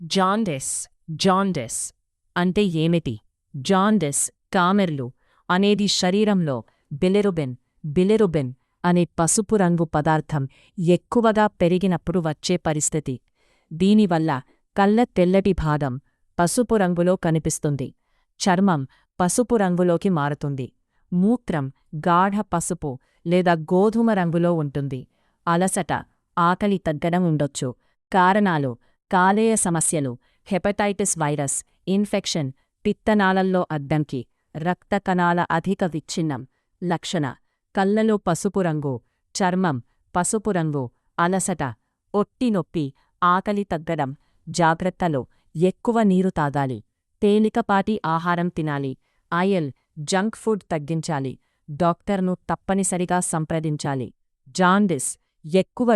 Jaundice అంటే ఏమిటి? Jaundice కామెర్లు అనేది శరీరంలో బిలిరుబిన్ అనే పసుపు రంగు పదార్థం ఎక్కువగా పెరిగినప్పుడు వచ్చే పరిస్థితి. దీనివల్ల కళ్ళ తెల్లటి భాగం పసుపు రంగులో కనిపిస్తుంది. చర్మం పసుపు రంగులోకి మారుతుంది. మూత్రం గాఢ పసుపు లేదా గోధుమ రంగులో ఉంటుంది. అలసట, ఆకలి తగ్గడం ఉండొచ్చు. కారణాలు: కాలేయ సమస్యలు, హెపటైటిస్ వైరస్ ఇన్ఫెక్షన్, పిత్తనాళల్లో అడ్డంకి, రక్త కణాల అధిక విచ్ఛిన్నం. లక్షణ: కళ్ళలో పసుపు రంగు, చర్మం పసుపు రంగు, అలసట, ఒట్టి నొప్పి, ఆకలి తగ్గడం. జాగ్రత్తలు: ఎక్కువ నీరు తాగాలి, తేలికపాటి ఆహారం తినాలి, జంక్ ఫుడ్ తగ్గించాలి, డాక్టర్ను తప్పనిసరిగా సంప్రదించాలి. జాండిస్ ఎక్కువ